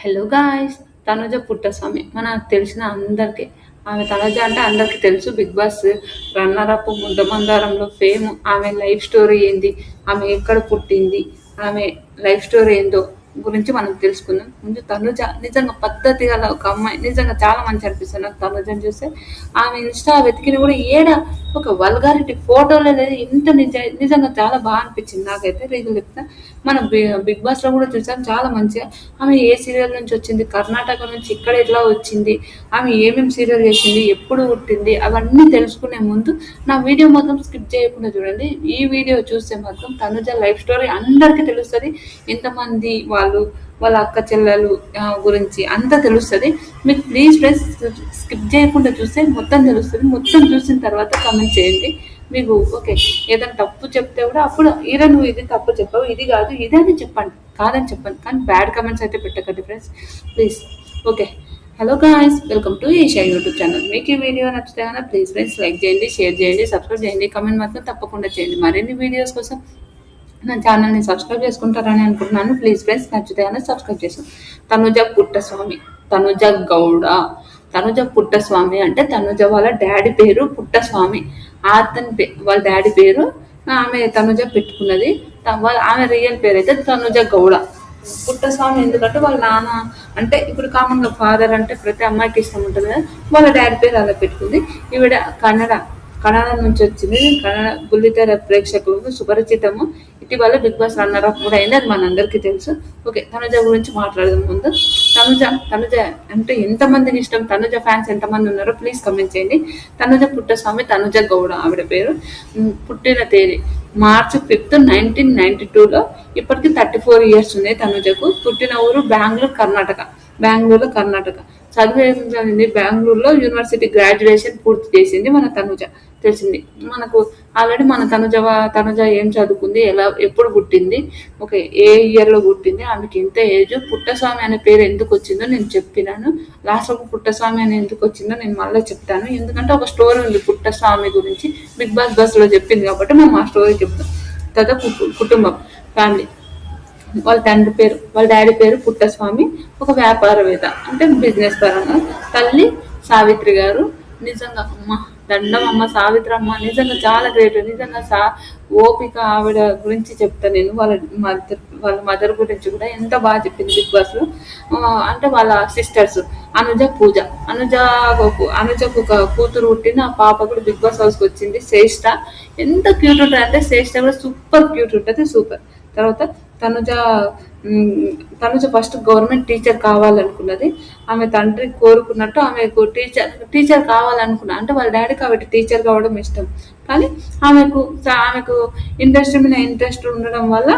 Hello guys! Tanuja Puttaswamy మనకు తెలిసిన అందరికీ. ఆమె తనుజ అంటే అందరికీ తెలుసు. 'బిగ్ బాస్' రన్నర్ అప్, 'ముద్దమందారంలో' ఫేమ్. ఆమె లైఫ్ స్టోరీ ఏంది, ఆమె ఎక్కడ పుట్టింది, ఆమె లైఫ్ స్టోరీ ఏందో గురించి మనం తెలుసుకుందాం. ముందు తనుజ నిజంగా పద్ధతి గల ఒక అమ్మాయి. నిజంగా చాలా మంచి అనిపిస్తుంది నాకు తనుజని చూస్తే. ఆమె ఇన్‌స్టా వెతికిన కూడా ఒక వల్గారిటీ ఫోటోలే లేదు. నిజంగా చాలా బాగా అనిపించింది నాకైతే. రీజన్ చెప్తా. మన 'బిగ్ బాస్'లో కూడా చూసాం చాలా మంచిగా. ఆమె ఏ సీరియల్ నుంచి వచ్చింది, కర్ణాటక నుంచి ఇక్కడ ఎట్లా వచ్చింది, ఆమె ఏమేమి సీరియల్ చేసింది, ఎప్పుడు పుట్టింది, అవన్నీ తెలుసుకునే ముందు నా వీడియో మొత్తం స్కిప్ చేయకుండా చూడండి. ఈ వీడియో చూస్తే మాత్రం తనుజ లైఫ్ స్టోరీ అందరికీ తెలుస్తుంది. ఎంతమంది వాళ్ళ అక్క చెల్లెలు గురించి అంతా తెలుస్తుంది. మీకు ప్లీజ్ ఫ్రెండ్స్ స్కిప్ చేయకుండా చూస్తే మొత్తం తెలుస్తుంది. మొత్తం చూసిన తర్వాత కామెంట్ చేయండి. మీకు ఓకే ఏదైనా తప్పు చెప్తే కూడా అప్పుడు నువ్వు ఇది తప్పు చెప్పావు, ఇది కాదు ఇది అని చెప్పండి, కాదని చెప్పండి, కానీ బ్యాడ్ కామెంట్స్ అయితే పెట్టకండి friends please. Okay, hello guys, welcome to Esha YouTube channel. మీకు ఈ వీడియో నచ్చితే కనుక ప్లీజ్ ఫ్రెండ్స్ లైక్ చేయండి, షేర్ చేయండి, సబ్స్క్రైబ్ చేయండి, కామెంట్ మాత్రం తప్పకుండా చేయండి. మరిన్ని వీడియోస్ కోసం నా ఛానల్ని సబ్స్క్రైబ్ చేసుకుంటారని అనుకుంటున్నాను. ప్లీజ్ ఫ్రెండ్స్ నచ్చితే కనుక సబ్స్క్రైబ్ చేస్తాను. తనుజ పుట్టస్వామి, తనుజ గౌడ. తనుజ పుట్టస్వామి అంటే తనుజ వాళ్ళ డాడీ పేరు పుట్టస్వామి. వాళ్ళ డాడీ పేరు ఆమె తనుజ పెట్టుకున్నది. ఆమె రియల్ పేరు అయితే తనుజ గౌడ. పుట్టస్వామి ఎందుకంటే వాళ్ళ నాన్న అంటే ఇప్పుడు కామన్గా ఫాదర్ అంటే ప్రతి అమ్మాయికి ఇష్టం ఉంటుంది కదా, వాళ్ళ డాడీ పేరు అలా పెట్టుకుంది. ఈవిడ కన్నడ నుంచి వచ్చింది. కన్నడ బుల్లితెర ప్రేక్షకులకు సుపరిచితము. ఇటీవల 'బిగ్ బాస్' రన్నర్ అప్ కూడా అయింది, అది మనందరికీ తెలుసు. ఓకే, తనుజ గురించి మాట్లాడదాం ముందు. తనుజ అంటే ఎంతమందికి ఇష్టం, తనుజ ఫ్యాన్స్ ఎంతమంది ఉన్నారో ప్లీజ్ కమెంట్ చేయండి. తనుజ పుట్టస్వామి, తనుజ గౌడ ఆవిడ పేరు. పుట్టిన తేదీ March 5, 1992. ఇప్పటికి 34 years ఉన్నాయి తనుజకు. పుట్టిన ఊరు బెంగళూరులో కర్ణాటక. చదివింది బెంగళూరులో యూనివర్సిటీ గ్రాడ్యుయేషన్ పూర్తి చేసింది మన తనుజ. తెలిసింది మనకు ఆల్రెడీ. మన తనుజ ఏం చదువుకుంది, ఎప్పుడు పుట్టింది, ఓకే ఏ ఇయర్లో పుట్టింది, ఆమెకి ఎంత ఏజ్, పుట్టస్వామి అనే పేరు ఎందుకు వచ్చిందో నేను చెప్పినాను. లాస్ట్లో పుట్టస్వామి అని ఎందుకు వచ్చిందో నేను మళ్ళీ చెప్తాను. ఎందుకంటే ఒక స్టోరీ ఉంది పుట్టస్వామి గురించి, 'బిగ్ బాస్' బస్లో చెప్పింది కాబట్టి మనం ఆ స్టోరీ చెప్తాం. తర్వాత కుటుంబం, ఫ్యామిలీ. వాళ్ళ డాడీ పేరు పుట్టస్వామి, ఒక వ్యాపారవేత్త అంటే బిజినెస్ పరంగా. తల్లి సావిత్రి గారు. నిజంగా దండం అమ్మ సావిత్రమ్మ, నిజంగా చాలా గ్రేట్. నిజంగా ఓపిక ఆవిడ గురించి చెప్తాను నేను. వాళ్ళ మదర్ గురించి కూడా ఎంత బాగా చెప్పింది 'బిగ్ బాస్'లో. అంటే వాళ్ళ సిస్టర్స్ అనుజ, పూజ. అనుజకు ఒక కూతురు పుట్టింది. ఆ పాప కూడా 'బిగ్ బాస్' హౌస్కి వచ్చింది, శ్రేష్ఠ. ఎంత క్యూట్ ఉంటుంది అంటే శ్రేష్ఠ కూడా సూపర్ క్యూట్ ఉంటుంది, సూపర్. తర్వాత తనుజ ఫస్ట్ గవర్నమెంట్ టీచర్ కావాలనుకున్నది. ఆమె తండ్రి కోరుకున్నట్టు ఆమెకు టీచర్ కావాలనుకున్నా, అంటే వాళ్ళ డాడీకి ఆవిడ టీచర్ కావడం ఇష్టం. కానీ ఆమెకు ఇండస్ట్రీ మీద ఇంట్రెస్ట్ ఉండడం వల్ల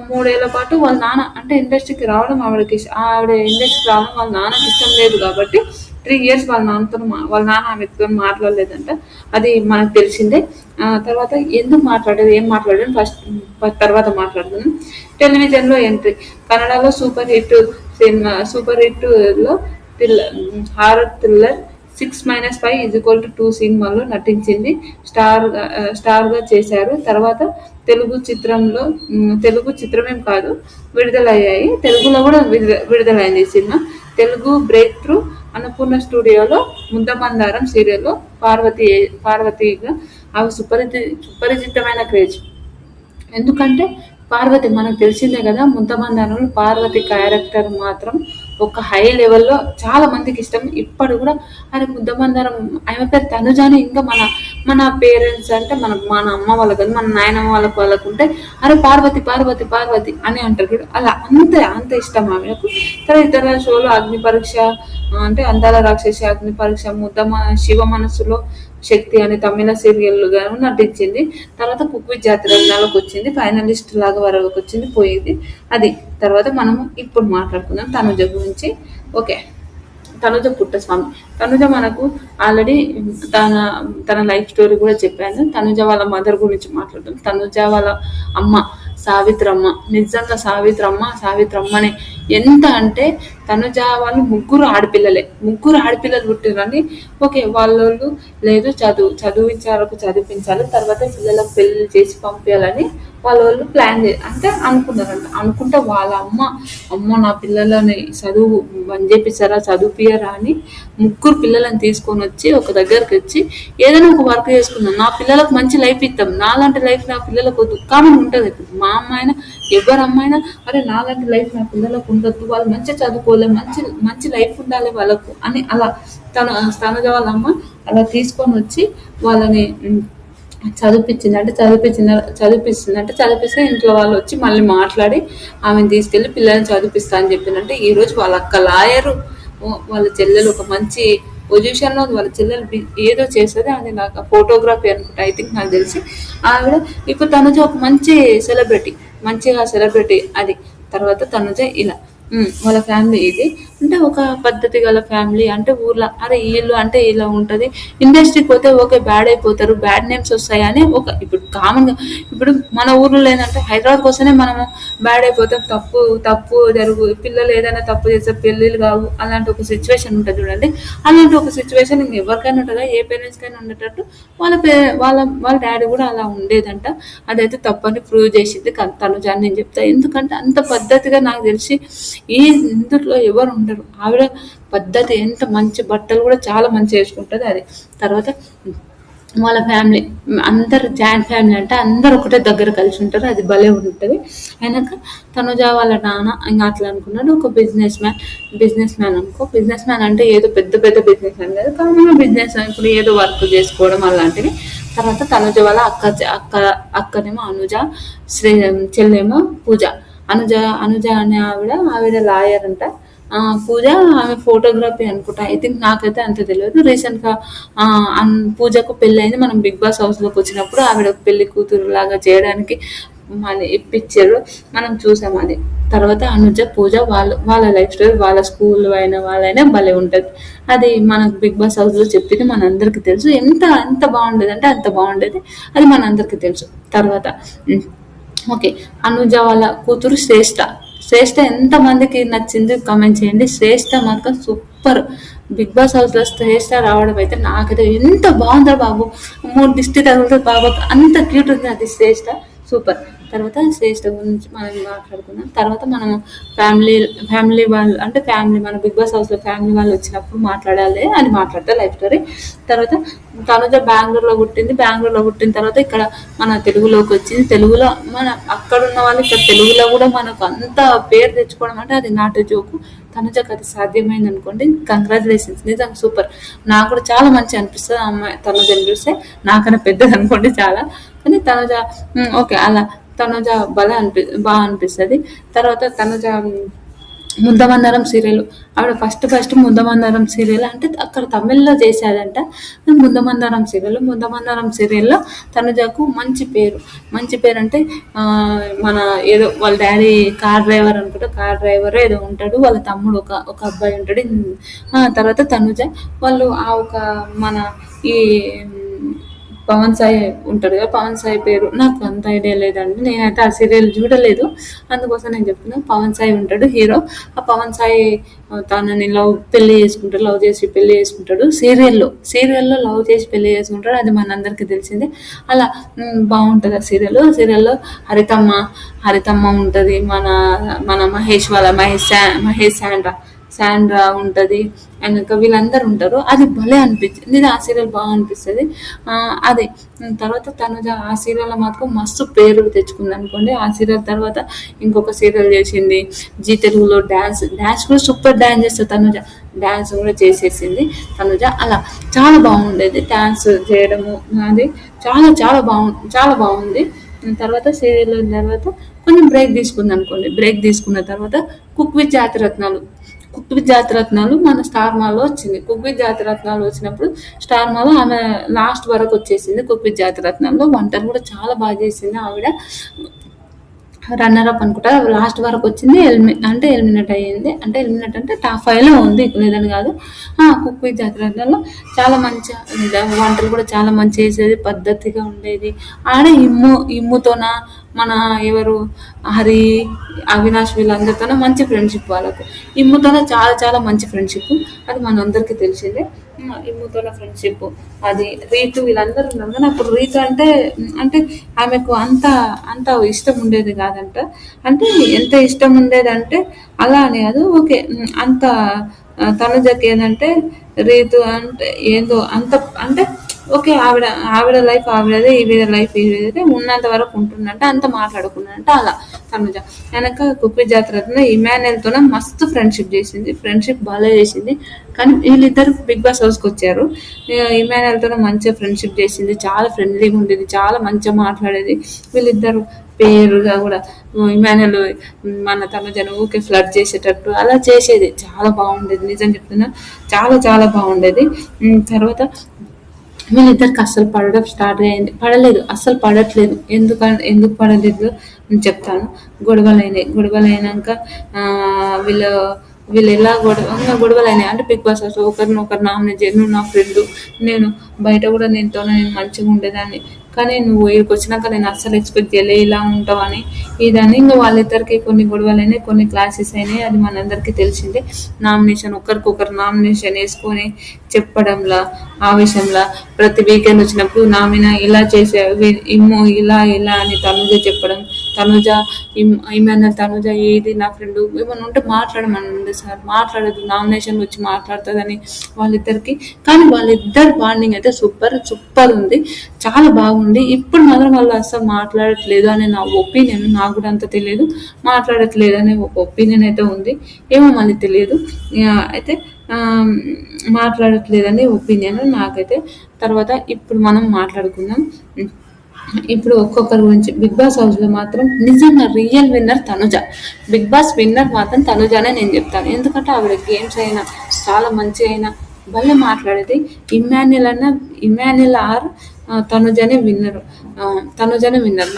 3 ఏళ్ల పాటు వాళ్ళ నాన్న అంటే ఇండస్ట్రీకి రావడం ఆవిడ ఇండస్ట్రీకి రావడం వాళ్ళ నాన్నకి ఇష్టం లేదు కాబట్టి 3 years వాళ్ళ నాన్న ఆమెతో మాట్లాడలేదంట. అది మనకు తెలిసిందే. తర్వాత ఎందుకు మాట్లాడేది, ఏం మాట్లాడేది తర్వాత మాట్లాడుతున్నాం. టెలివిజన్లో ఎంట్రీ. కన్నడలో సూపర్ హిట్లో హారర్ థ్రిల్లర్ 6-5 = 2 సినిమాల్లో నటించింది. స్టార్గా చేశారు. తర్వాత తెలుగు చిత్రమేం కాదు, విడుదలయ్యాయి. తెలుగులో కూడా విడుదలైంది ఈ cinema. Telugu break through Annapurna స్టూడియోలో ముద్దమందారం సీరియల్లో పార్వతిగా ఆమె సుపరిచితమైన క్రేజ్. ఎందుకంటే పార్వతి మనకు తెలిసిందే కదా, ముద్దమందారంలో పార్వతి క్యారెక్టర్ మాత్రం ఒక హై లెవెల్లో చాలా మందికి ఇష్టం. ఇప్పుడు కూడా అరే ముద్దమందారం ఆమె పేరు తనుజాని. ఇంకా మన పేరెంట్స్ అంటే మన అమ్మ వాళ్ళకి, మన నాయనమ్మ వాళ్ళకు ఉంటే అరే పార్వతి పార్వతి పార్వతి అని అంటారు. అలా అంత ఇష్టం ఆమెకు. తర్వాత ఇతర షోలో అగ్ని పరీక్ష అంటే అందాల రాక్షసి, అగ్ని పరీక్ష, శివ మనస్సులో శక్తి అనే తమిళ సీరియల్గా నటించింది. తర్వాత కుక్ విత్ జాతరలోకి వచ్చింది, ఫైనలిస్ట్ లాగా వరకు వచ్చింది, పోయింది. అది తర్వాత మనము ఇప్పుడు మాట్లాడుకుందాం తనుజ గురించి. ఓకే, తనుజ పుట్టస్వామి. తనుజ మనకు ఆల్రెడీ తన లైఫ్ స్టోరీ కూడా చెప్పాను. తనుజ వాళ్ళ మదర్ గురించి మాట్లాడదాం. తనుజ వాళ్ళ అమ్మ సావిత్రమ్మ. నిజంగా సావిత్రమ్మని ఎంత అంటే తనుజ వాళ్ళు ముగ్గురు ఆడపిల్లలు పుట్టిరని. ఓకే, వాళ్ళు లేదు చదివించాలి, తర్వాత పిల్లలకు పెళ్లి చేసి పంపించాలని వాళ్ళు ప్లాన్ అంటే అనుకున్నారంట. అనుకుంటే వాళ్ళ అమ్మ నా పిల్లలని చదువు బంద్ చేపిస్తారా, చదివిపియరా అని ముగ్గురు పిల్లలని తీసుకొని వచ్చి ఒక దగ్గరికి వచ్చి ఏదైనా ఒక వర్క్ చేసుకుందాం, నా పిల్లలకు మంచి లైఫ్ ఇస్తాం, నాలాంటి లైఫ్ నా పిల్లలకు వద్దు. కామన్ ఉంటుంది ఇప్పుడు మా అమ్మాయినా ఎవరి అమ్మాయినా, అరే నాలాంటి లైఫ్ నా పిల్లలకు ఉండొద్దు, వాళ్ళు మంచిగా చదువుకోలేదు, మంచి మంచి లైఫ్ ఉండాలి వాళ్ళకు అని అలా తనుజ వాళ్ళ అమ్మ అలా తీసుకొని వచ్చి వాళ్ళని చదివిపిస్తే ఇంట్లో వాళ్ళు వచ్చి మళ్ళీ మాట్లాడి ఆమెను తీసుకెళ్ళి పిల్లల్ని చదివిపిస్తా అని చెప్పిందంటే ఈరోజు వాళ్ళ అక్క లాయరు, వాళ్ళ చెల్లెలు ఒక మంచి పొజిషన్లో ఉంది. వాళ్ళ చెల్లెలు ఏదో చేస్తుంది, అది నాకు ఫోటోగ్రఫీ అనుకుంటా, ఐ థింక్ నాకు తెలిసి. ఆవిడ ఇప్పుడు తనుజ ఒక మంచి సెలబ్రిటీ, మంచిగా సెలబ్రిటీ అది. తర్వాత తనుజ ఇలా వాళ్ళ ఫ్యామిలీ ఇది అంటే ఒక పద్ధతి గల ఫ్యామిలీ అంటే ఊర్లో అరే వీళ్ళు అంటే ఇలా ఉంటుంది, ఇండస్ట్రీకి పోతే ఓకే బ్యాడ్ అయిపోతారు, బ్యాడ్ నేమ్స్ వస్తాయి అని ఒక ఇప్పుడు కామన్గా ఇప్పుడు మన ఊర్లో ఏంటంటే హైదరాబాద్కి వస్తేనే మనము బ్యాడ్ అయిపోతాం, తప్పు తప్పు జరుగు, పిల్లలు ఏదైనా తప్పు చేస్తే పెళ్ళిళ్ళు కావు, అలాంటి ఒక సిచ్యువేషన్ ఉంటుంది చూడండి. అలాంటి ఒక సిచ్యువేషన్ ఎవరికైనా ఉంటుందా, ఏ పేరెంట్స్కైనా ఉండేటట్టు వాళ్ళ డాడీ కూడా అలా ఉండేదంట. అదైతే తప్పని ప్రూవ్ చేసింది తనుజ అని నేను చెప్తా. ఎందుకంటే అంత పద్ధతిగా నాకు తెలిసి ఈ ఇందులో ఎవరు ఉండరు. ఆవిడ పద్ధతి ఎంత మంచి బట్టలు కూడా చాలా మంచి వేసుకుంటుంది అది. తర్వాత వాళ్ళ ఫ్యామిలీ అందరు జాయింట్ ఫ్యామిలీ అంటే అందరు ఒకటే దగ్గర కలిసి ఉంటారు, అది భలే ఉంటుంది. అయినాక తనుజ వాళ్ళ నాన్న ఇంకా అట్లా అనుకున్నాడు ఒక బిజినెస్ మ్యాన్ అనుకో. బిజినెస్ మ్యాన్ అంటే ఏదో పెద్ద పెద్ద బిజినెస్ మ్యాన్ కాదు, కామన్గా బిజినెస్ ఇప్పుడు ఏదో వర్క్ చేసుకోవడం అలాంటివి. తర్వాత తనుజ వాళ్ళ అక్కనేమో అనుజ, చెల్లేమో పూజ. అనుజ అనే ఆవిడ లాయర్ అంట. పూజ ఆమె ఫోటోగ్రఫీ అనుకుంటా, ఐ థింక్, నాకైతే అంత తెలియదు. రీసెంట్గా పూజకు పెళ్ళి అయింది. మనం బిగ్ బాస్ హౌస్లోకి వచ్చినప్పుడు ఆవిడ పెళ్లి కూతురు లాగా చేయడానికి మళ్ళీ ఇప్పించారు, మనం చూసాం అది. తర్వాత అనుజ పూజ వాళ్ళ లైఫ్ స్టైల్, వాళ్ళ స్కూల్ వాళ్ళైనా భలే ఉంటుంది. అది మనకు బిగ్ బాస్ హౌస్లో చెప్పింది మనందరికీ తెలుసు. ఎంత బాగుండేది అంటే అంత బాగుండేది, అది మనందరికీ తెలుసు. తర్వాత ఓకే, అనుజ వాళ్ళ కూతురు శ్రేష్ఠ ఎంతమందికి నచ్చింది కామెంట్ చేయండి. శ్రేష్ఠ మాత్రం సూపర్. బిగ్ బాస్ హౌస్లో శ్రేష్ఠ రావడం అయితే నాకైతే ఎంత బాగుందో బాబు, 3 దిష్టి తగులుతుంది బాబు, అంత క్యూట్ ఉంది అది శ్రేష్ఠ, సూపర్. తర్వాత శ్రేష్ఠ గురించి మనం మాట్లాడుకుందాం. తర్వాత మనము ఫ్యామిలీ వాళ్ళు అంటే మన బిగ్ బాస్ హౌస్లో ఫ్యామిలీ వాళ్ళు వచ్చినప్పుడు మాట్లాడాలి అని మాట్లాడతా లైఫ్ స్టోరీ. తర్వాత తనుజ బెంగళూరులో పుట్టిన తర్వాత ఇక్కడ మన తెలుగులోకి వచ్చింది. తెలుగులో మన అక్కడ ఉన్న వాళ్ళు ఇక్కడ తెలుగులో కూడా మనకు అంత పేరు తెచ్చుకోవడం అంటే అది నాటు జోకు. తనుజకు అది సాధ్యమైంది అనుకోండి, కంగ్రాచులేషన్స్, నిజంగా సూపర్. నాకు కూడా చాలా మంచి అనిపిస్తుంది ఆ అమ్మాయి తనుజని చూస్తే, నాకన్నా పెద్దది అనుకోండి చాలా, కానీ తనుజ ఓకే అలా తనుజ బాగా అనిపిస్తుంది. తర్వాత తనుజ ముద్దమందారం సీరియల్, ఆవిడ ఫస్ట్ ముద్దమందారం సీరియల్ అంటే అక్కడ తమిళ్లో చేసేదంట. ముద్దమందారం సీరియల్లో తనుజకు మంచి పేరు అంటే మన ఏదో వాళ్ళ డాడీ కార్ డ్రైవర్ అనుకుంటా, కార్ డ్రైవర్ ఏదో ఉంటాడు, వాళ్ళ తమ్ముడు ఒక అబ్బాయి ఉంటాడు. తర్వాత తనుజ వాళ్ళు మన ఈ పవన్ సాయి ఉంటాడు కదా, పవన్ సాయి పేరు నాకు అంత ఐడియా లేదండి, నేనైతే ఆ సీరియల్ చూడలేదు, అందుకోసం నేను చెప్తున్నాను. పవన్ సాయి ఉంటాడు హీరో. ఆ పవన్ సాయి తనని లవ్ చేసి పెళ్లి చేసుకుంటాడు. సీరియల్లో లవ్ చేసి పెళ్లి చేసుకుంటాడు, అది మనందరికీ తెలిసిందే. అలా బాగుంటుంది ఆ సీరియల్లో హరితమ్మ ఉంటుంది, మన మహేష్ శాండ్రా ఉంటుంది, అండ్ వీళ్ళందరూ ఉంటారు. అది భలే అనిపించింది, ఆ సీరియల్ బాగా అనిపిస్తుంది. అది తర్వాత తనుజ ఆ సీరియల్లో మాత్రం మస్తు పేరు తెచ్చుకుంది అనుకోండి. ఆ సీరియల్ తర్వాత ఇంకొక సీరియల్ చేసింది జీ తెలుగులో, డ్యాన్స్ కూడా సూపర్ డ్యాన్స్ చేస్తుంది డ్యాన్స్ కూడా చేసేసింది తనుజ. అలా చాలా బాగుండేది డ్యాన్స్ చేయడము, అది చాలా బాగుంది. తర్వాత సీరియల్ తర్వాత కొంచెం బ్రేక్ తీసుకున్న తర్వాత కుక్ విత్ జాతిరత్నాలు మన స్టార్ మాలో వచ్చింది. కుక్ విత్ జాతిరత్నాలు వచ్చినప్పుడు స్టార్ మాలో ఆమె లాస్ట్ వరకు వచ్చేసింది. కుక్ విత్ జాతిరత్నాల్లో వంటలు కూడా చాలా బాగా చేసింది ఆవిడ. రన్నర్ అప్ అనుకుంటా, లాస్ట్ వరకు వచ్చింది. ఎలిమినేట్ అయ్యింది, ఎలిమినేట్ అంటే టాప్ 5లో ఉంది, లేదని కాదు. కుక్ విత్ జాతిరత్నాల్లో చాలా మంచి వంటలు కూడా చాలా మంచి చేసేది, పద్ధతిగా ఉండేది. ఆడ ఇమ్ముతోన మన ఎవరు హరి, అవినాష్ వీళ్ళందరితోనే మంచి ఫ్రెండ్షిప్ వాళ్ళకు. ఇమ్ముతోనే చాలా చాలా మంచి ఫ్రెండ్షిప్, అది మనందరికీ తెలిసిందే. ఇమ్ముతోనే ఫ్రెండ్షిప్, అది రీతు వీళ్ళందరూ ఉన్నారు కానీ అప్పుడు రీతు అంటే అంటే ఆమెకు అంత అంత ఇష్టం ఉండేది కాదంట. అంటే ఎంత ఇష్టం ఉండేదంటే అలా అని కాదు, ఓకే. అంత తనుజకి ఏంటంటే రీతు అంటే ఏందో అంత అంటే ఓకే. ఆవిడ ఆవిడ లైఫ్ ఆవిడదే, ఈవిడ లైఫ్ ఈవిడదే, ఉన్నంత వరకు ఉంటుందంటే అంత మాట్లాడుకున్నారంటే అలా. తనుజ వెనక కుప్పి జాతరలో ఇమాన్యుల్తోనే మస్తు ఫ్రెండ్షిప్ చేసింది, ఫ్రెండ్షిప్ బాగా చేసింది. కానీ వీళ్ళిద్దరు బిగ్ బాస్ హౌస్కి వచ్చారు. ఇమాన్యుల్తోనే మంచిగా ఫ్రెండ్షిప్ చేసింది, చాలా ఫ్రెండ్లీగా ఉండేది, చాలా మంచిగా మాట్లాడేది. వీళ్ళిద్దరు పేరుగా కూడా ఇమాన్యుల్ మన తనుజను ఊకే ఫ్లడ్ చేసేటట్టు అలా చేసేది, చాలా బాగుండేది. నిజం చెప్తున్నా, చాలా చాలా బాగుండేది. తర్వాత వీళ్ళిద్దరికి అస్సలు పడడం స్టార్ట్ అయింది, పడలేదు, అస్సలు పడట్లేదు. ఎందుకు పడలేదు నేను చెప్తాను. గొడవలు అయినాక వీళ్ళు వీళ్ళు ఎలా గొడవలు అయినాయి అంటే బిగ్ బాస్ హౌస్ ఒకరినొకరు నామినేట్ చేసి, నువ్వు నా ఫ్రెండ్, నేను బయట కూడా నేను మంచిగా ఉండేదాన్ని, కానీ నువ్వు ఇక్కడికి వచ్చినాక నేను అస్సలు ఎక్స్పెక్ట్ చేయలే ఇలా ఉంటావని ఇదని. ఇంకా వాళ్ళిద్దరికి కొన్ని గొడవలు అయినాయి, కొన్ని క్లాసెస్ అయినాయి, అది మనందరికీ తెలిసిందే. నామినేషన్ ఒకరికొకరు నామినేషన్ వేసుకొని చెప్పడంలా, ఆవేశంలా, ప్రతి వీకెండ్ వచ్చినప్పుడు నామినా ఇలా చేసే ఇమ్ము ఇలా ఇలా అని తనుజ చెప్పడం, తనుజ ఇమాన్యుల్ తనుజ ఏది నా ఫ్రెండ్ ఏమన్నా ఉంటే మాట్లాడమని సార్, మాట్లాడదు, నామినేషన్ వచ్చి మాట్లాడుతుందని వాళ్ళిద్దరికి. కానీ వాళ్ళిద్దరు బాండింగ్ అయితే సూపర్ సూపర్ ఉంది, చాలా బాగుంది. ఇప్పుడు మాత్రం వాళ్ళు అసలు మాట్లాడట్లేదు అని నా ఒపీనియన్, నాకు కూడా అంత తెలియదు, మాట్లాడట్లేదు అనే ఒక ఒపీనియన్ అయితే ఉంది, ఏమో మళ్ళీ తెలియదు. అయితే మాట్లాడట్లేదని ఒపీనియన్ నాకైతే. తర్వాత ఇప్పుడు మనం మాట్లాడుకుందాం. ఇప్పుడు ఒక్కొక్కరి గురించి. బిగ్ బాస్ హౌస్లో మాత్రం నిజంగా real winner Tanuja. Bigg Boss winner మాత్రం తనుజానే నేను చెప్తాను. ఎందుకంటే ఆవిడ గేమ్స్ అయినా చాలా మంచిగా అయినా భలే మాట్లాడేది. ఇమాన్యుల్ ఆర్ తనుజనే విన్నర్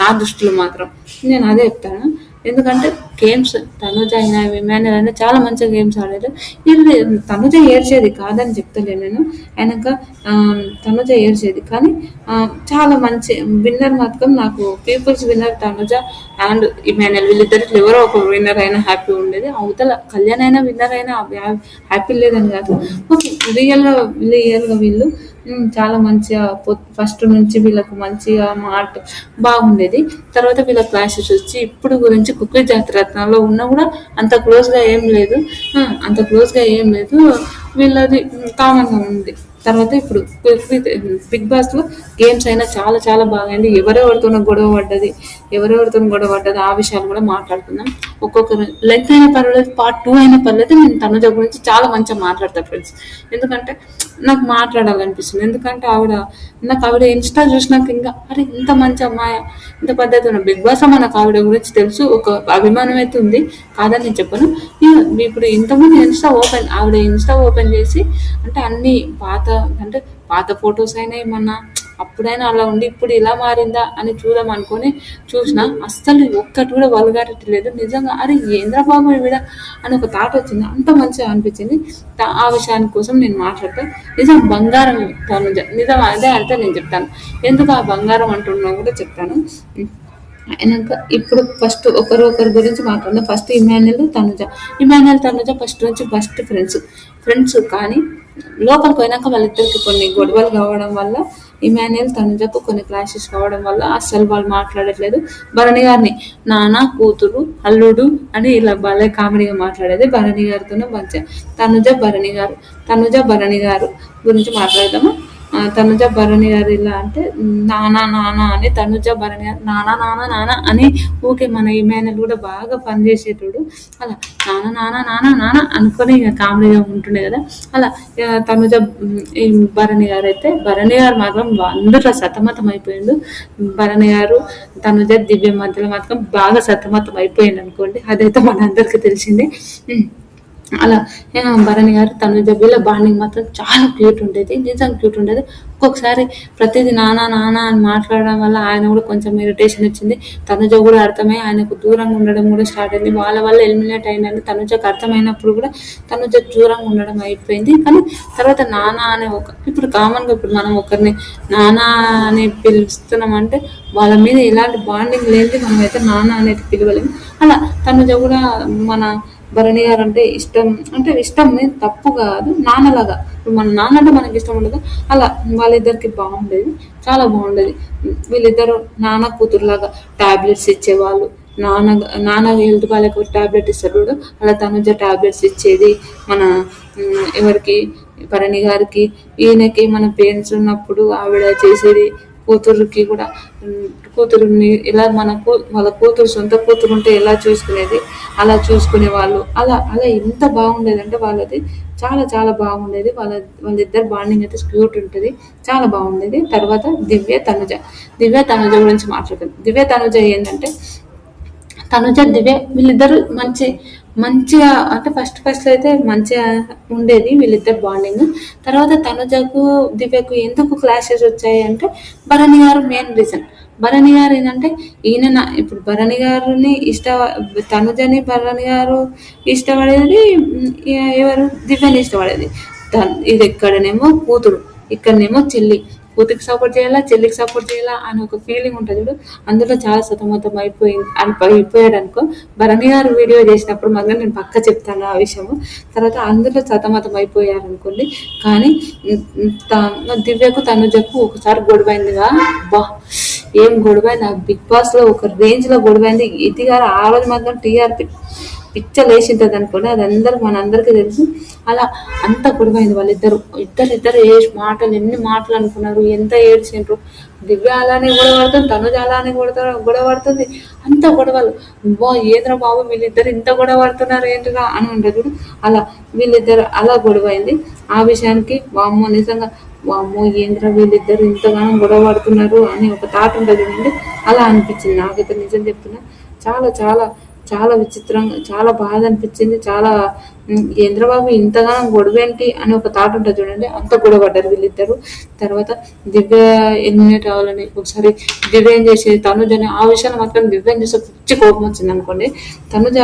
నా దృష్టిలో మాత్రం. నేను అదే చెప్తాను. ఎందుకంటే గేమ్స్ తనుజ అయినా ఇమాన్యుల్ అయినా చాలా మంచిగా గేమ్స్ ఆడారు. ఇది తనుజ ఏడ్చేది కాదని చెప్తలేను నేను, ఆయనక తనుజ ఏడ్చేది, కానీ చాలా మంచి విన్నర్ మాత్రం నాకు people's winner Tanuja and Emmanuel. వీళ్ళిద్దరికి ఎవరో ఒక విన్నర్ అయినా హ్యాపీ ఉండేది. అవతల కళ్యాణ్ అయినా విన్నర్ అయినా హ్యాపీ లేదని కాదు, ఓకే. రియల్గా వీళ్ళు చాలా మంచిగా ఫస్ట్ నుంచి వీళ్ళకు మంచిగా మాట బాగుండేది. తర్వాత వీళ్ళ క్లాసెస్ వచ్చి ఇప్పుడు గురించి కుక్కీ జాతిరత్నాల్లో ఉన్నా కూడా అంత క్లోజ్గా ఏం లేదు, వీళ్ళది కామన్గా ఉంది. తర్వాత ఇప్పుడు బిగ్ బాస్లో గేమ్స్ అయినా చాలా చాలా బాగైంది. ఎవరెవరితోనో గొడవ పడ్డది ఆ విషయాలు కూడా మాట్లాడుకుందాం. ఒక్కొక్కరు లెంత్ అయినా పర్వాలేదు, పార్ట్ 2 అయినా పర్లేదు, నేను తనుజ గురించి చాలా మంచిగా మాట్లాడతాను ఫ్రెండ్స్. ఎందుకంటే నాకు మాట్లాడాలనిపిస్తుంది. ఎందుకంటే ఆవిడ ఇన్స్టా చూసినాక ఇంకా అరే ఇంత మంచి అమ్మాయి, ఇంత పద్ధతి ఉన్న బిగ్ బాస్ మనకు ఆవిడ గురించి తెలుసు, ఒక అభిమానం అయితే ఉంది, కాదని నేను చెప్పను. ఇప్పుడు ఇంతకుముందు ఆవిడ ఇన్స్టా ఓపెన్ చేసి అంటే అన్ని పాత ఫొటోస్ అయినా ఏమన్నా అప్పుడైనా అలా ఉండి ఇప్పుడు ఇలా మారిందా అని చూద్దాం అనుకుని చూసినా అస్సలు ఒక్కటి కూడా వల్గారిటీ లేదు. నిజంగా అరే ఏంద్రబాబు ఈవిడ అని ఒక థాట్ వచ్చింది, అంత మంచిగా అనిపించింది. ఆ విషయాని కోసం నేను మాట్లాడతాను. నిజం బంగారం తనుజ, నిజం అదే అంటే నేను చెప్తాను. ఎందుకు ఆ బంగారం అంటున్నా కూడా చెప్తాను. అయినాక ఇప్పుడు ఫస్ట్ ఒకరి గురించి మాట్లాడదాం. ఫస్ట్ ఇమాన్యుల్ తనుజ ఫస్ట్ నుంచి ఫస్ట్ ఫ్రెండ్స్ కానీ లోపలికి పోయినాక వాళ్ళిద్దరికి కొన్ని గొడవలు కావడం వల్ల, ఇమాన్యుల్ తనుజకు కొన్ని క్లాషెస్ కావడం వల్ల అస్సలు వాళ్ళు మాట్లాడట్లేదు. భరణి గారిని నాన్న, కూతురు, అల్లుడు అని ఇలా భలే కామెడీగా మాట్లాడేది. భరణి గారితోనే మంచిగా తనుజ భరణి గారు గురించి మాట్లాడదాము. తనుజ భరణి గారు ఇలా అంటే నానా అని, తనుజ భరణి గారు నానా అని ఊకే మన ఇమాన్యుల్ కూడా బాగా పనిచేసేటోడు. అలా నానా అనుకొని ఇక కామెడీగా ఉంటుండే కదా. అలా తనుజ భరణి గారు అయితే భరణి గారు మాత్రం అందరూ సతమతం అయిపోయిండు. భరణి గారు తనుజ దివ్య మధ్యలో మాత్రం బాగా సతమతం అయిపోయింది అనుకోండి, అదైతే మనందరికీ తెలిసిందే. అలా భరణి గారు తనుజ వీళ్ళ బాండింగ్ మాత్రం చాలా క్యూట్ ఉండేది, నిజంగా క్యూట్ ఉండేది. ఒక్కొక్కసారి ప్రతిదీ నానా నానా అని మాట్లాడడం వల్ల ఆయన కూడా కొంచెం ఇరిటేషన్ వచ్చింది. తనుజ కూడా అర్థమై ఆయనకు దూరంగా ఉండడం కూడా స్టార్ట్ అయింది. వాళ్ళ వల్ల ఎలిమినేట్ అయిందని తనుజకు అర్థమైనప్పుడు కూడా తనుజ దూరంగా ఉండడం అయిపోయింది. కానీ తర్వాత నానా అనే ఇప్పుడు కామన్గా ఇప్పుడు మనం ఒకరిని నానా అని పిలుస్తున్నామంటే వాళ్ళ మీద ఎలాంటి బాండింగ్ లేనిది మనం అయితే నానా అనేది పిలవలేము. అలా తనుజ కూడా మన భరణి గారు అంటే ఇష్టం, అంటే ఇష్టం తప్పు కాదు, నాన్నలాగా. ఇప్పుడు మన నాన్న అంటే మనకి ఇష్టం ఉండదు, అలా వాళ్ళిద్దరికి బాగుండేది, చాలా బాగుండేది. వీళ్ళిద్దరు నాన్న కూతురులాగా టాబ్లెట్స్ ఇచ్చేవాళ్ళు. నాన్న హెల్త్ బాగాలేక టాబ్లెట్ ఇస్తారు చూడు, అలా తనుజ టాబ్లెట్స్ ఇచ్చేది మన ఎవరికి, భరణి గారికి. ఈయనకి మన పేరెంట్స్ ఉన్నప్పుడు ఆవిడ చేసేది. కూతురుకి కూడా కూతురుని ఎలా వాళ్ళ కూతురు సొంత కూతురు ఉంటే ఎలా చూసుకునేది అలా చూసుకునే వాళ్ళు. అలా అలా ఎంత బాగుండేది అంటే వాళ్ళది చాలా చాలా బాగుండేది. వాళ్ళిద్దరు బాండింగ్ అయితే క్యూట్ ఉంటుంది, చాలా బాగుండేది. తర్వాత దివ్య తనుజ గురించి మాట్లాడుతుంది. దివ్య తనుజ ఏంటంటే తనుజ దివ్య వీళ్ళిద్దరు మంచిగా అంటే ఫస్ట్ అయితే మంచిగా ఉండేది వీళ్ళిద్దరు బాండింగ్. తర్వాత తనుజకు దివ్యకు ఎందుకు క్లాషెస్ వచ్చాయి అంటే భరణి గారు మెయిన్ రీజన్. భరణి గారు ఏంటంటే ఇప్పుడు భరణి గారిని తనుజని భరణి గారు ఇష్టపడేది, ఎవరు దివ్యని ఇష్టపడేది. ఇది ఇక్కడనేమో కూతురు, ఇక్కడనేమో చెల్లి. కూతురికి సపోర్ట్ చేయాలా, చెల్లికి సపోర్ట్ చేయాలా అని ఒక ఫీలింగ్ ఉంటుంది చూడు, అందులో చాలా సతమతం అయిపోయాడు అనుకో. భరణి గారు వీడియో చేసినప్పుడు మాత్రం నేను పక్క చెప్తాను ఆ విషయము. తర్వాత అందులో సతమతం అయిపోయారు అనుకోండి. కానీ దివ్యకు తనుజకు ఒకసారి గొడవైందిగా, బా ఏం గొడవైంది ఆ బిగ్ బాస్ లో, ఒక రేంజ్ లో గొడవైంది. ఇది గారు ఆ రోజు మాత్రం టీఆర్పీ పిచ్చలేసింటది అనుకోండి, అది మనందరికీ తెలుసు. అలా అంత గొడవైంది వాళ్ళిద్దరు. ఇద్దరు ఎన్ని మాటలు అనుకున్నారు, ఎంత ఏడ్చిండ్రు. దివ్య అలానే గొడవడుతుంది, తనుజ అలానే గొడవడుతుంది. అంత గొడవలు. ఏంద్రా బాబు వీళ్ళిద్దరు ఇంత గొడవడుతున్నారు ఏంటిరా అని ఉండదు. అలా వీళ్ళిద్దరు అలా గొడవైంది. ఆ విషయానికి నిజంగా ఏంద్రా వీళ్ళిద్దరు ఇంతగానో గొడవడుతున్నారు అని ఒక థాట్ ఉంటుంది అండి. అలా అనిపించింది నాకైతే, నిజం చెప్తున్నా. చాలా చాలా చాలా విచిత్రంగా, చాలా బాధ అనిపించింది. చాలా చంద్రబాబు ఇంతగానో గొడవేంటి అని ఒక థాట్ ఉంటుంది చూడండి, అంత గొడవపడ్డారు వీళ్ళిద్దరు. తర్వాత దివ్య ఎలిమినేట్ అవ్వాలని ఒకసారి దివ్య ఏం చేసేది తనుజని, ఆ విషయాన్ని మాత్రం దివ్యం చూస్తే పిచ్చి కోపం వచ్చింది అనుకోండి. తనుజ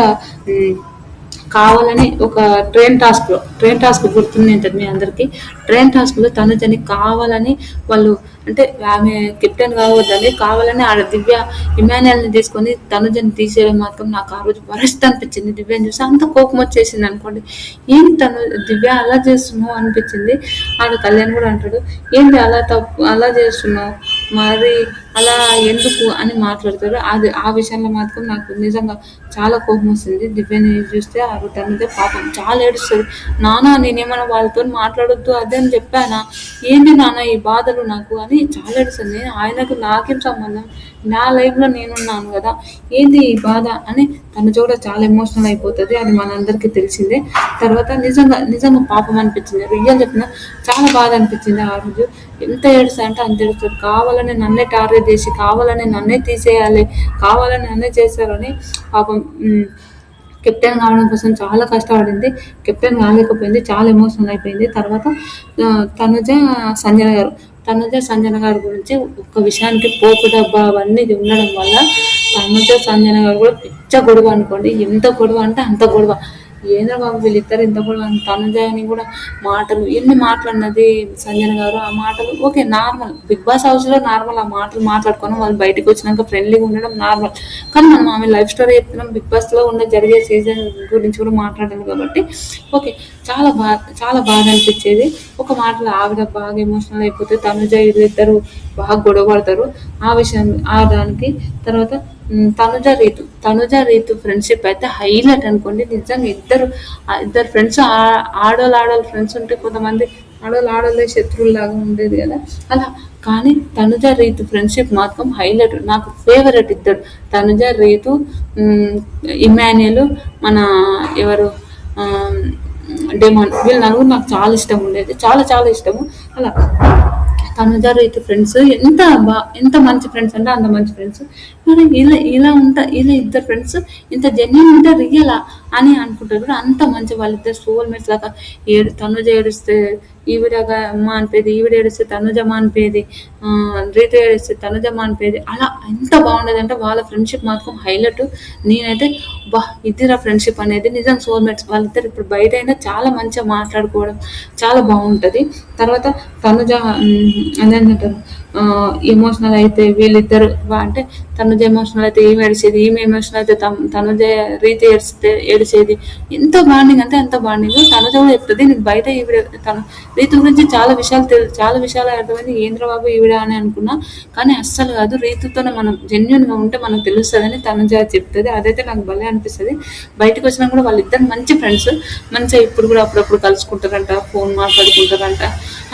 కావాలని ఒక ట్రైన్ టాస్క్ గుర్తుంది ఉంటుంది మీ అందరికీ. ట్రైన్ టాస్క్లో తనుజని కావాలని వాళ్ళు, అంటే ఆమె కెప్టెన్ కావద్దని కావాలని ఆడ దివ్య ఇమాన్యుయల్ని తీసుకొని తనుజని తీసేయడం మాత్రం నాకు ఆ రోజు వరస్ట్ అనిపించింది. దివ్యని చూసి అంత కోపం వచ్చేసింది అనుకోండి. ఏంటి దివ్య అలా చేస్తున్నావు అనిపించింది. ఆడ కళ్యాణ్ కూడా అంటాడు, ఏంటి అలా చేస్తున్నావు, మరి అలా ఎందుకు అని మాట్లాడతారు. ఆ విషయంలో మాత్రం నాకు నిజంగా చాలా కోపం వస్తుంది. దివ్యని చూస్తే ఆ తనుజ పాపం చాలా ఏడుస్తుంది. నాన్న నేనేమన్నా వాళ్ళతో మాట్లాడొద్దు అదే అని చెప్పానా, ఏంటి నాన్న ఈ బాధలు నాకు అని చాలా ఏడుస్తుంది. ఆయనకు నాకేం సంబంధం, నా లైఫ్లో నేనున్నాను కదా, ఏంది ఈ బాధ అని తనుజ కూడా చాలా ఎమోషనల్ అయిపోతుంది. అది మనందరికీ తెలిసిందే. తర్వాత నిజంగా పాపం అనిపించింది. రియల్ చెప్పిన చాలా బాధ అనిపించింది ఆ రోజు. ఎంత ఏడుస్తా అంటే అంత ఏడుస్తుంది. కావాలని నన్నే టార్గెట్ చేసి, కావాలని నన్నే తీసేయాలి, కావాలని నన్నే చేశారని పాపం కెప్టెన్ కావడం కోసం చాలా కష్టపడింది. కెప్టెన్ కాలేకపోయింది, చాలా ఎమోషనల్ అయిపోయింది. తర్వాత సంజన గారి గురించి ఒక్క విషయానికి పోపు డబ్బా అవన్నీ ఉండడం వల్ల సంజన గారు కూడా పిచ్చ గొడవ అనుకోండి. ఎంత గొడవ అంటే అంత గొడవ. ఏంద్ర బాబు వీళ్ళిద్దరు ఇంత గొడవ. తనుజని కూడా ఎన్ని మాటలు అన్నది సంజన గారు. ఆ మాటలు ఓకే నార్మల్, బిగ్ బాస్ హౌస్లో నార్మల్, ఆ మాటలు మాట్లాడుకోవడం, వాళ్ళు బయటకు వచ్చినాక ఫ్రెండ్లీగా ఉండడం నార్మల్. కానీ మనం ఆమె లైఫ్ స్టోరీ చెప్తున్నాం, బిగ్ బాస్లో జరిగే సీజన్ గురించి కూడా మాట్లాడాలి కాబట్టి ఓకే. చాలా బాగా అనిపించేది. ఒక మాటలో ఆవిడ బాగా ఎమోషనల్ అయిపోతే తనుజ వీళ్ళిద్దరు బాగా గొడవ పడతారు ఆ విషయం దానికి. తర్వాత తనుజ రీతు ఫ్రెండ్షిప్ అయితే హైలైట్ అనుకోండి. నిజంగా ఇద్దరు ఫ్రెండ్స్, ఆడోళ్ళు ఫ్రెండ్స్ ఉంటే కొంతమంది ఆడోళ్ళే శత్రువులాగా ఉండేది కదా, అలా. కానీ తనుజ రీతు ఫ్రెండ్షిప్ మాత్రం హైలైట్. నాకు ఫేవరెట్ ఇద్దరు, తనుజ రీతు, ఇమాన్యుయల్, మన ఎవరు డెమాన్, వీళ్ళు నలుగురు నాకు చాలా ఇష్టం ఉండేది, చాలా చాలా ఇష్టము. అలా తనుజ రీతు ఫ్రెండ్స్ ఎంత మంచి ఫ్రెండ్స్ అంటే అంత మంచి ఫ్రెండ్స్. మరి ఇలా ఇద్దరు ఫ్రెండ్స్ ఇంత జెన్యున్ ఉంటే రియలా అని అనుకుంటారు కూడా. అంత మంచి వాళ్ళిద్దరు సోల్మేట్స్ లాగా. తనుజ ఏడుస్తే ఈవిడగా మానిపోయేది, ఈవిడ ఏడిస్తే తనుజ మానిపోయేది, రీత ఏడిస్తే తనుజ మానిపోయేది. అలా ఎంత బాగుండేది అంటే వాళ్ళ ఫ్రెండ్షిప్ మాత్రం హైలైట్. నేనైతే బా ఇదిరా ఫ్రెండ్షిప్ అనేది, నిజం సోల్మేట్స్ వాళ్ళిద్దరు. ఇప్పుడు బయట అయినా చాలా మంచిగా మాట్లాడుకోవడం చాలా బాగుంటది. తర్వాత తనుజ అదేంటంటారు, ఎమోషనల్ అయితే వీళ్ళిద్దరు అంటే తనుజ ఎమోషనల్ అయితే ఈమె ఏడిచేది, ఈమె ఎమోషనల్ అయితే తనుజ రీతి ఏడిచేది. ఎంత బాండింగ్ అంటే ఎంత బాండింగ్. తనుజ కూడా చెప్తుంది, నీకు బయట ఈవిడ తను రీతు గురించి చాలా విషయాలు అర్థమైంది, ఏంద్రబాబు ఈవిడ అని అనుకున్నా. కానీ అస్సలు కాదు, రీతుతోనే మనం జెన్యున్ గా ఉంటే మనకు తెలుస్తుందని తనుజ చెప్తుంది. అదైతే నాకు భలే అనిపిస్తుంది. బయటకు వచ్చినా కూడా వాళ్ళిద్దరు మంచి ఫ్రెండ్స్, మంచిగా ఇప్పుడు కూడా అప్పుడప్పుడు కలుసుకుంటారంట, ఫోన్ మాట్లాడుకుంటారంట.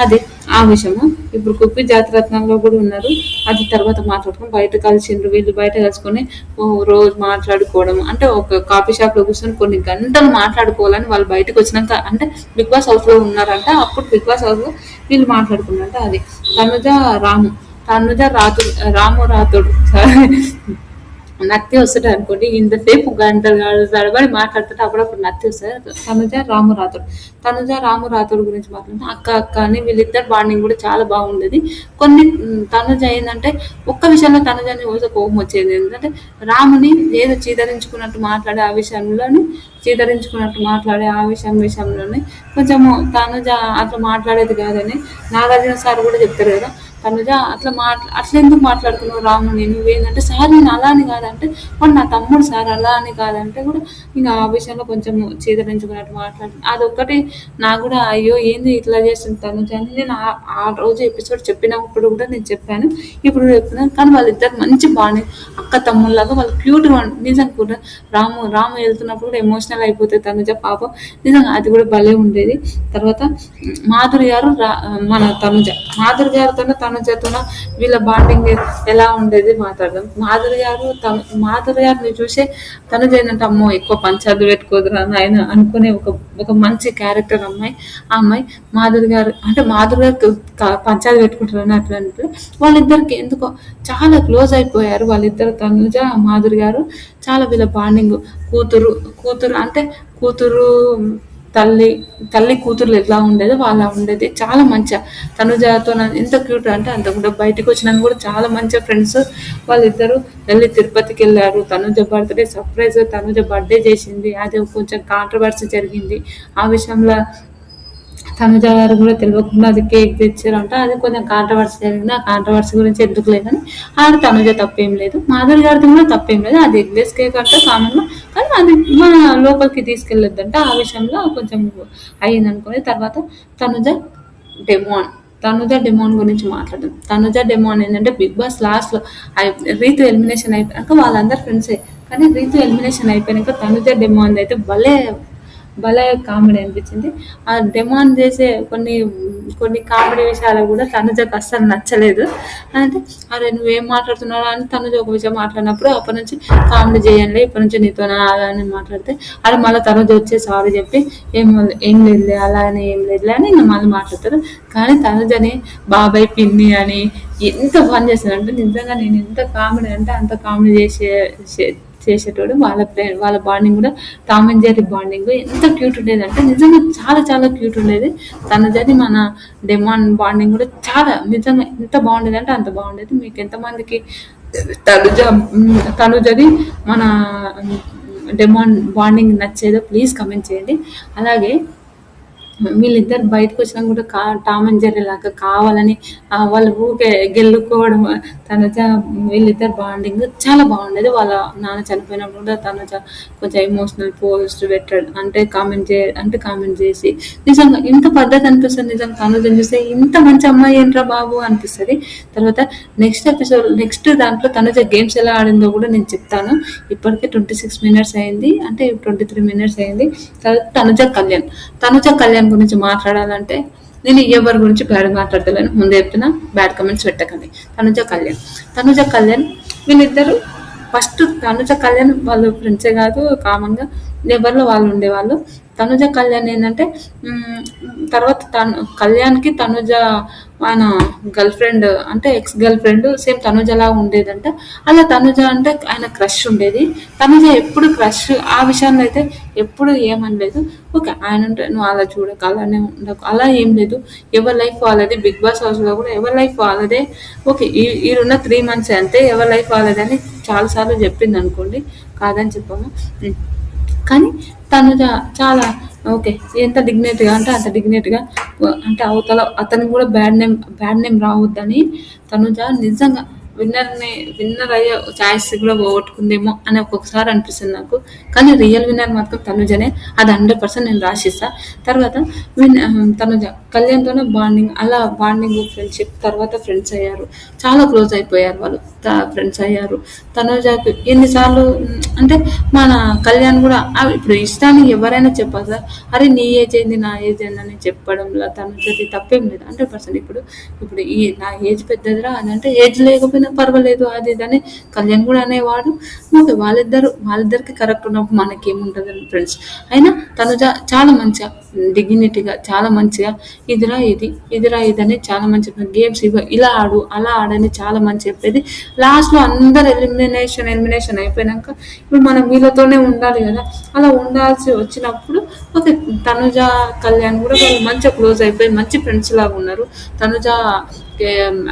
అది ఆ విషయము. ఇప్పుడు కుప్పి జాతిరత్నంలో కూడా ఉన్నారు, అది తర్వాత మాట్లాడుకుని బయట కలిసిండ్రు. వీళ్ళు బయట కలుసుకొని రోజు మాట్లాడుకోవడం అంటే ఒక కాఫీ షాప్ లో కూర్చొని కొన్ని గంటలు మాట్లాడుకోవాలని వాళ్ళు బయటకు వచ్చినాక, అంటే బిగ్ బాస్ హౌస్ లో ఉన్నారంట. అప్పుడు బిగ్ బాస్ హౌస్ లో వీళ్ళు మాట్లాడుకున్నారంట. అది తనుజ రాము తనుజ రాతు రాము రాతుడు నత్తి వస్తుంది అనుకోండి, ఇంతసేపు గంటలు తడబడి మాట్లాడుతుంటే అప్పుడప్పుడు నత్తి వస్తుంది. తనుజ రాము రాతుడు గురించి మాట్లాడితే అక్క అక్క అని వీళ్ళిద్దరు బాండింగ్ కూడా చాలా బాగుండేది. కొన్ని తనుజ ఏంటంటే ఒక్క విషయంలో తనుజని ఊస కోపం వచ్చేది ఏంటంటే రాముని ఏదో చీదరించుకున్నట్టు మాట్లాడే ఆ విషయంలోనే కొంచెము తనుజ అట్లా మాట్లాడేది కాదని నాగార్జున సార్ కూడా చెప్తారు కదా, తనుజ అట్లా ఎందుకు మాట్లాడుతున్నావు రాముని, నువ్వేంటంటే సార్ నేను అలా అని కాదంటే, వాడు నా తమ్ముడు సార్ అలా అని కాదంటే కూడా ఇంకా ఆ విషయంలో కొంచెం చీదరించుకున్నట్టు మాట్లాడుతుంది. అదొక్కటి నాకు కూడా అయ్యో ఏంది ఇట్లా చేస్తుంది తనుజ అని నేను ఆ రోజు ఎపిసోడ్ చెప్పినప్పుడు కూడా నేను చెప్పాను, ఇప్పుడు చెప్తున్నాను. కానీ వాళ్ళిద్దరు మంచి బాండింగ్, అక్క తమ్ముళ్ళలాగా వాళ్ళు క్యూట్గా నిజంగా కూడా. రాము వెళ్తున్నప్పుడు కూడా ఎమోషనల్ అయిపోతుంది తనుజ పాపం, నిజంగా అది కూడా భలే ఉండేది. తర్వాత మాధురి గారు మన మాధురి గారితో తనుజతోన వీళ్ళ బాండింగ్ ఎలా ఉండేది మాట్లాడదాం. మాధురి గారిని చూసే తనుజ ఏంటంటే అమ్మో ఎక్కువ పంచాలు పెట్టుకోదురా ఆయన అనుకునే ఒక మంచి క్యారెక్టర్ అమ్మాయి. ఆ అమ్మాయి మాధురి గారు పంచాలు పెట్టుకుంటారని అట్లా అంటే వాళ్ళిద్దరికి ఎందుకో చాలా క్లోజ్ అయిపోయారు వాళ్ళిద్దరు. తనుజ మాధురి గారు చాలా వీళ్ళ బాండింగ్ కూతురు అంటే కూతురు తల్లి కూతుర్లు ఎట్లా ఉండేదో వాళ్ళ ఉండేది. చాలా మంచిగా తనుజతో ఎంత క్యూట్ అంటే అంత కూడా. బయటకు వచ్చినాక కూడా చాలా మంచిగా ఫ్రెండ్స్ వాళ్ళిద్దరు. వెళ్ళి తిరుపతికి వెళ్ళారు. Tanuja birthday surprise Tanuja birthday చేసింది, అది కొంచెం కాంట్రవర్సీ జరిగింది. ఆ విషయంలో తనుజ గారు కూడా తెలియకుండా అది కేక్ తెచ్చారంట, అది కొంచెం కాంట్రవర్సీ జరిగింది. ఆ కాంట్రవర్సీ గురించి ఎందుకు లేదని ఆడ తనుజ తప్పేం లేదు, మాధురి గారితో కూడా తప్పేం లేదు. అది ఎగ్లెస్ కేక్ అంటే కామన్గా, కానీ అది మన లోపలికి తీసుకెళ్ళొద్దంట. ఆ విషయంలో కొంచెం అయ్యింది అనుకుని తర్వాత తనుజ డెమోన్ గురించి మాట్లాడడం. తనుజ డెమోన్ ఏంటంటే బిగ్ బాస్ లాస్ట్ లో రీతు ఎలిమినేషన్ అయిపోయాక వాళ్ళందరు ఫ్రెండ్సే, కానీ రీతు ఎలిమినేషన్ అయిపోయాక తనుజ డెమోన్ అయితే భలే కామెడీ అనిపించింది. ఆ డెమాండ్ చేసే కొన్ని కామెడీ విషయాలు కూడా తనుజకు అస్సలు నచ్చలేదు. అంటే అరే నువ్వేం మాట్లాడుతున్నావు అని తనుజ ఒక విషయం మాట్లాడినప్పుడు అప్పటి నుంచి కామెడీ చేయండి, ఇప్పటి నుంచి నీతో అలా అని మాట్లాడితే అది మళ్ళీ తనుజ వచ్చి సారీ చెప్పి ఏం లేదులే అలా అని ఏం లేదులే అని ఇంకా మళ్ళీ మాట్లాడతారు. కానీ తనుజని బాబాయ్ పిన్ని అని ఎంత ఫన్ చేస్తారంటే నిజంగా నేను ఎంత కామెడీ అంటే అంత కామెడీ చేసేటోడు. వాళ్ళ బాండింగ్ కూడా టామ్ అండ్ జెర్రీ బాండింగ్ ఎంత క్యూట్ ఉండేది అంటే నిజంగా చాలా చాలా క్యూట్ ఉండేది. తనుజని మన డెమాన్ బాండింగ్ కూడా చాలా నిజంగా ఎంత బాగుండేది అంటే అంత బాగుండేది. మీకు ఎంతమందికి తనుజది మన డెమాన్ బాండింగ్ నచ్చేదో ప్లీజ్ కమెంట్ చేయండి. అలాగే వీళ్ళిద్దరు బయటకు వచ్చినా కూడా టామ్ అండ్ జెర్రీ లాగా కావాలని వాళ్ళు ఊకే గెలుకోవడం. తనుజ వీళ్ళిద్దరు బాండింగ్ చాలా బాగుండేది. వాళ్ళ నాన్న చనిపోయినప్పుడు కూడా తనుజ కొంచెం ఎమోషనల్ పోస్ట్ పెట్టాడు, అంటే కామెంట్ చేసి నిజంగా ఇంత పద్ధతి అనిపిస్తుంది. నిజంగా తనుజ చూస్తే ఇంత మంచి అమ్మాయి ఏంట్రా బాబు అనిపిస్తుంది. తర్వాత నెక్స్ట్ దాంట్లో తనుజ గేమ్స్ ఎలా ఆడిందో కూడా నేను చెప్తాను. ఇప్పటికే 26 minutes అయింది, అంటే 23 minutes అయింది. తర్వాత తనుజ కళ్యాణ్ గురించి మాట్లాడాలంటే నేను ఎవరి గురించి బ్యాడ్ మాట్లాడతలేను, ముందే చెప్తున్నా, బ్యాడ్ కమెంట్స్ పెట్టకండి. తనుజ కళ్యాణ్ వీళ్ళిద్దరు ఫస్ట్ తనుజ కళ్యాణ్ వాళ్ళు ఫ్రెండ్సే కాదు, కామన్గా ఎవరిలో వాళ్ళు ఉండేవాళ్ళు. తనుజ కళ్యాణ్ ఏంటంటే మ్, తర్వాత కళ్యాణ్కి తనుజ ఆయన గర్ల్ ఫ్రెండ్ అంటే ఎక్స్ గర్ల్ ఫ్రెండ్ సేమ్ తనుజలా ఉండేదంట. అలా తనుజ అంటే ఆయన క్రష్ ఉండేది. తనుజ ఎప్పుడు క్రష్ ఆ విషయంలో అయితే ఎప్పుడు ఏమనలేదు. ఓకే ఆయన ఉంటే నువ్వు అలా చూడక అలానే ఉండకు అలా ఏం లేదు. ఎవరి లైఫ్ వాళ్ళది. బిగ్ బాస్ హౌస్లో కూడా ఎవరి లైఫ్ వాళ్ళదే. ఓకే ఈడున్న 3 months అంతే, ఎవరి లైఫ్ వాళ్ళదే అని చాలాసార్లు చెప్పింది అనుకోండి, కాదని చెప్పాము. కానీ తనుజ చాలా ఓకే. ఎంత డిగ్నిటీగా అంటే అంత డిగ్నిటీగా, అంటే అవతల అతనికి కూడా బ్యాడ్ నేమ్ రావద్దని తనుజ నిజంగా విన్నర్ అయ్యే ఛాయిస్ కూడా పోగొట్టుకుందేమో అని ఒక్కొక్కసారి అనిపిస్తుంది నాకు. కానీ రియల్ విన్నర్ మాత్రం తనుజనే, అది 100% నేను రాసిస్తా. తర్వాత తనుజ కళ్యాణ్తోనే బాండింగ్, అలా బాండింగ్ ఫ్రెండ్షిప్, తర్వాత ఫ్రెండ్స్ అయ్యారు, చాలా క్లోజ్ అయిపోయారు వాళ్ళు, ఫ్రెండ్స్ అయ్యారు. తనుజకి ఎన్నిసార్లు అంటే మన కళ్యాణ్ కూడా ఇప్పుడు ఇష్టాన్ని ఎవరైనా చెప్పాలి సార్. అరే నీ ఏజ్ ఏంది నా ఏజ్ ఏంది అని చెప్పడంలో తనుజది తప్పేం లేదు. 100% ఇప్పుడు ఈ నా ఏజ్ పెద్దదిరా అని అంటే ఏజ్ లేకపోయినా పర్వాలేదు అది ఇది అని కళ్యాణ్ కూడా అనేవాడు. ఓకే వాళ్ళిద్దరికి కరెక్ట్ ఉన్నప్పుడు మనకేముంటుంది ఫ్రెండ్స్. అయినా తనుజ చాలా మంచిగా డిగ్నిటీగా చాలా మంచిగా ఇదిరా ఇది అని చాలా మంచిగా గేమ్స్ ఇలా ఆడు అలా ఆడని చాలా మంచి చెప్పేది. లాస్ట్లో అందరు ఎలిమినేషన్ అయిపోయినాక ఇప్పుడు మనం వీళ్ళతోనే ఉండాలి కదా, అలా ఉండాల్సి వచ్చినప్పుడు ఓకే తనుజ కళ్యాణ్ కూడా వాళ్ళు మంచిగా క్లోజ్ అయిపోయి మంచి ఫ్రెండ్స్ లాగా ఉన్నారు. తనుజ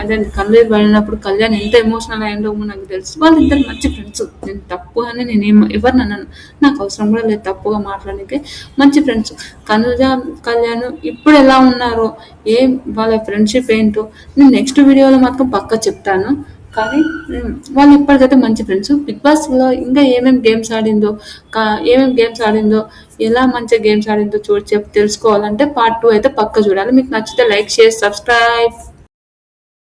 అదే కన్నీరు పడినప్పుడు కళ్యాణ్ ఎంత ఎమోషనల్ అయ్యిందో నాకు తెలుసు. వాళ్ళిద్దరు మంచి ఫ్రెండ్స్. నేను తప్పు అని నేనేం ఎవరిని అన్నాను, నాకు అవసరం కూడా లేదు తప్పుగా మాట్లాడడానికి. మంచి ఫ్రెండ్స్ తనుజ కళ్యాణ్ ఇప్పుడు ఎలా ఉన్నారో ఏం వాళ్ళ ఫ్రెండ్షిప్ ఏంటో నేను నెక్స్ట్ వీడియోలో మాత్రం పక్కా చెప్తాను. కానీ వాళ్ళు ఇప్పటికైతే మంచి ఫ్రెండ్స్. బిగ్ బాస్లో ఇంకా ఏమేమి గేమ్స్ ఆడిందో ఎలా మంచిగా గేమ్స్ ఆడిందో తెలుసుకోవాలంటే part 2 అయితే పక్క చూడాలి. మీకు నచ్చితే లైక్, షేర్, సబ్స్క్రైబ్.